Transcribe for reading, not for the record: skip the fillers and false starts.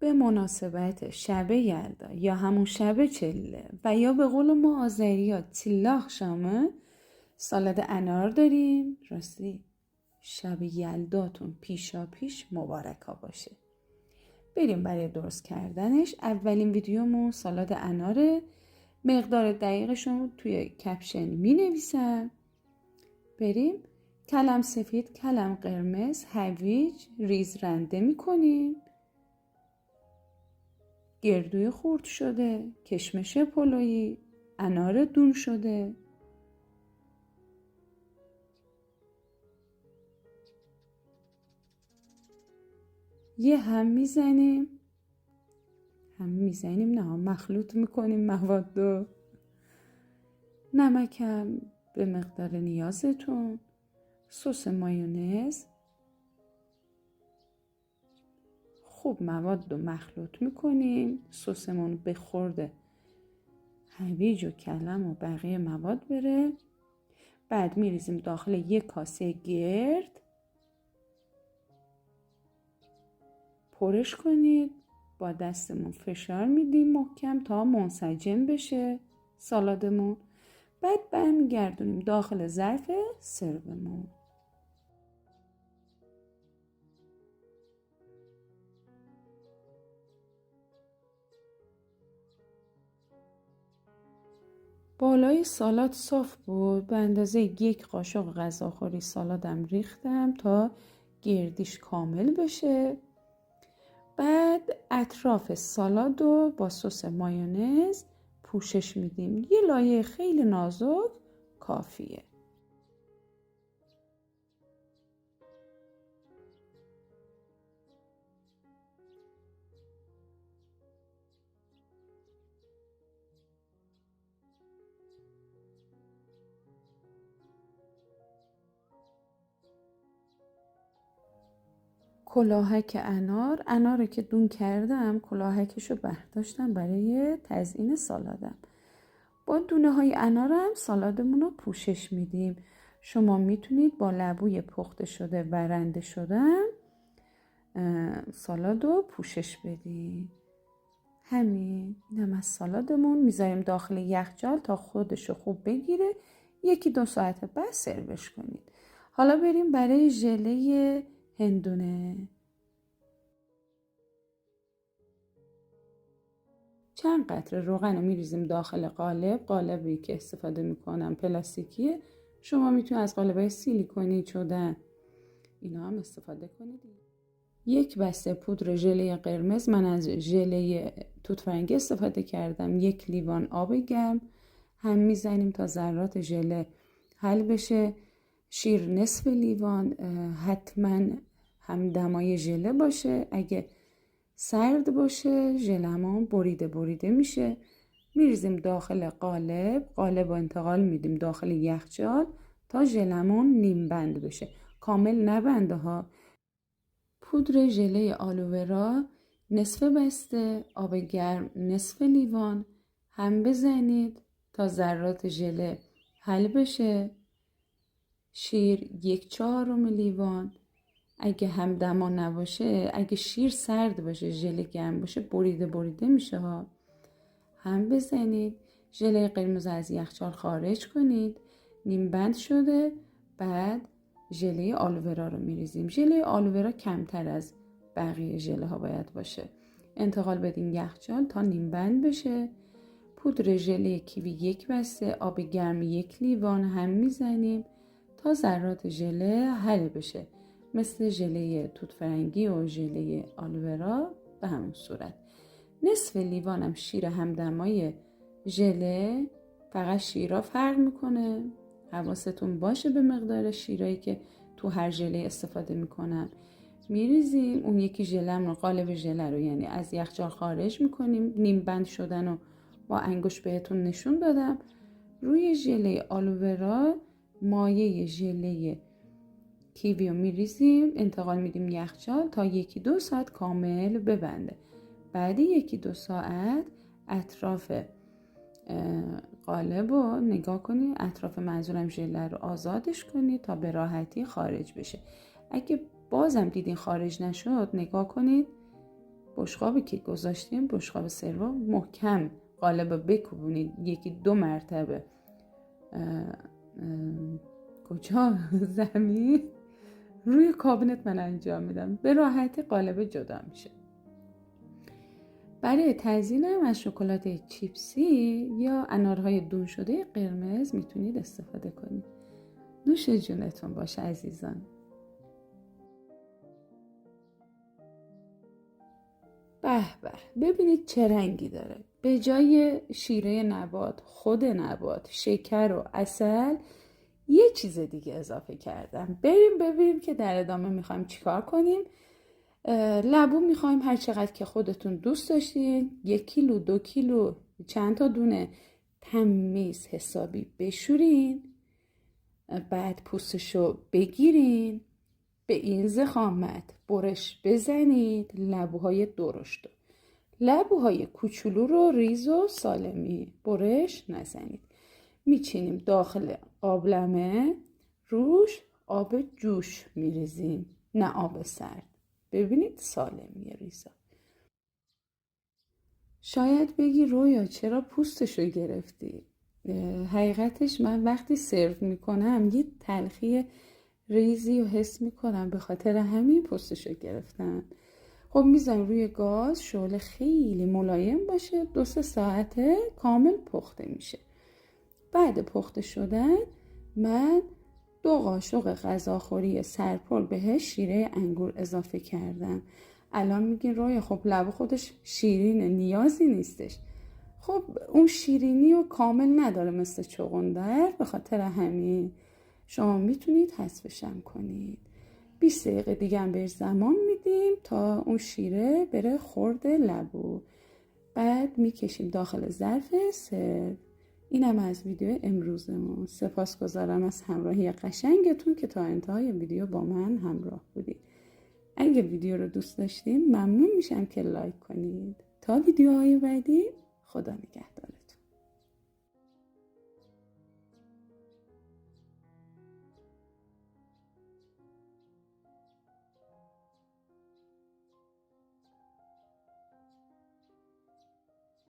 به مناسبت شب یلدا یا همون شب چله و یا به قول ما آذری‌ها تیلاق شامه سالاد انار داریم. راستی شب یلداتون پیشا پیش مبارکا باشه. بریم برای درست کردنش. اولین ویدیومون سالاد اناره. مقدار دقیقشون توی کپشن می نویسم. بریم. کلم سفید، کلم قرمز، هویج ریز رنده می کنیم. گردوی خرد شده، کشمش پلویی، انار دون شده، یه هم میزنیم نه مخلوط میکنیم موادو. نمکم به مقدار نیازتون، سس مایونز. خوب مواد رو مخلوط میکنیم. سسمون به خورده هویج و کلم و بقیه مواد بره. بعد میریزیم داخل یک کاسه گرد. پرش کنید. با دستمون فشار میدیم محکم تا منسجم بشه سالادمون. بعد برمیگردونیم داخل ظرف سرومون. بالای سالاد صاف بود. به اندازه 1 قاشق غذاخوری سالادم ریختم تا گردیش کامل بشه. بعد اطراف سالاد رو با سس مایونز پوشش میدیم. یه لایه خیلی نازک کافیه. کلاهک انار که دون کردم کلاهکشو برداشتم برای تزیین سالادم. با دونه های انارم سالادمون رو پوشش میدیم. شما میتونید با لبوی پخته شده برنده شدن سالاد رو پوشش بدید. همین. اینم از سالادمون. میذاریم داخل یخچال تا خودشو خوب بگیره. 1-2 ساعت بعد سروش کنید. حالا بریم برای ژله هندونه. چند قطره روغن رو میریزیم داخل قالبی که استفاده میکنم پلاستیکیه. شما میتونید از قالبای سیلیکونی شدن اینا هم استفاده کنید. 1 بسته پودر ژله قرمز، من از ژله توت فرنگی استفاده کردم. 1 لیوان آب گرم هم میزنیم تا ذرات ژله حل بشه. شیر نصف لیوان. حتما هم دمای ژله باشه. اگه سرد باشه ژلمون بریده میشه. میریزیم داخل قالب رو انتقال میدیم داخل یخچال تا ژلمون نیم بند بشه. کامل نبنده ها. پودر ژله آلوورا نصف بسته، آب گرم نصف لیوان هم بزنید تا ذرات ژله حل بشه. شیر 1/4 لیوان. اگه همدما نباشه، اگه شیر سرد باشه ژله گرم باشه بریده میشه ها. هم بزنید. ژله قرمز از یخچال خارج کنید. نیم بند شده. بعد ژله آلوورا رو میریزیم. ژله آلوورا کمتر از بقیه ژله ها باید باشه. انتقال بدیم یخچال تا نیم بند بشه. پودر ژله کیوی 1 بسته، آب گرم 1 لیوان هم میزنیم تا ذرات ژله حل بشه. مثل ژله توت فرنگی و ژله آلوورا به همون صورت. نصف لیوانم شیر همدمای ژله. فقط شیرا فرق میکنه. حواستون باشه به مقدار شیرایی که تو هر ژله استفاده میکنم. میریزیم. اون یکی ژلم رو، قالب ژله رو یعنی از یخچال خارج میکنیم. نیم بند شدن رو با انگشت بهتون نشون دادم. روی ژله آلوورا مایه ژله کیوی رو میریزیم. انتقال میدیم یخچال تا 1-2 ساعت کامل ببنده. بعد 1-2 ساعت اطراف قالب رو نگاه کنید. اطراف منظورم ژله رو آزادش کنید تا به راحتی خارج بشه. اگه بازم دیدین خارج نشد نگاه کنید بشقابی که گذاشتیم، بشقاب سرو، محکم قالب بکوبونید 1-2 مرتبه کجا زمین روی کابینت من انجام میدم، به راحتی قالب جدا میشه. برای تزیینم از شکلات چیپسی یا انارهای دون شده قرمز میتونید استفاده کنید. نوش جونتون باشه عزیزان. به به، ببینید چه رنگی داره. به جای شیره نبات، خود نبات، شکر و عسل یه چیز دیگه اضافه کردم. بریم ببینیم که در ادامه میخوایم چیکار کنیم. لبو میخوایم هر چقدر که خودتون دوست داشتین، 1 کیلو 2 کیلو چند تا دونه تمیز حسابی بشورین، بعد پوستشو بگیرین، به این ضخامت برش بزنید. لبوهای درشت، لبوهای کوچولو رو ریز و سالمی برش نزنید. میچینیم داخل قابلمه، روش آب جوش میریزیم، نه آب سرد. ببینید سالمی ریزا. شاید بگی رویا چرا پوستشو گرفتی؟ حقیقتش من وقتی سرو میکنم یه تلخی ریزی رو حس میکنم، به خاطر همین پوستشو گرفتم. خب میذارم روی گاز، شعله خیلی ملایم باشه، 2-3 ساعته کامل پخته میشه. بعد پخته شدن من 2 قاشق غذاخوری سرپل بهش شیره انگور اضافه کردم. الان میگین رویا خب لبو خودش شیرینه نیازی نیستش. خب اون شیرینی رو کامل نداره مثل چغندر، به خاطر همین شما میتونید حذفشم کنید. 20 دقیقه دیگه هم بهش زمان میدیم تا اون شیره بره خورد لبو. بعد میکشیم داخل ظرف سرو. اینم از ویدیو امروزمون. سپاسگزارم از همراهی قشنگتون که تا انتهای ویدیو با من همراه بودید. اگه ویدیو رو دوست داشتین ممنون میشم که لایک کنید. تا ویدیوهای بعدی، خدا نگهدار.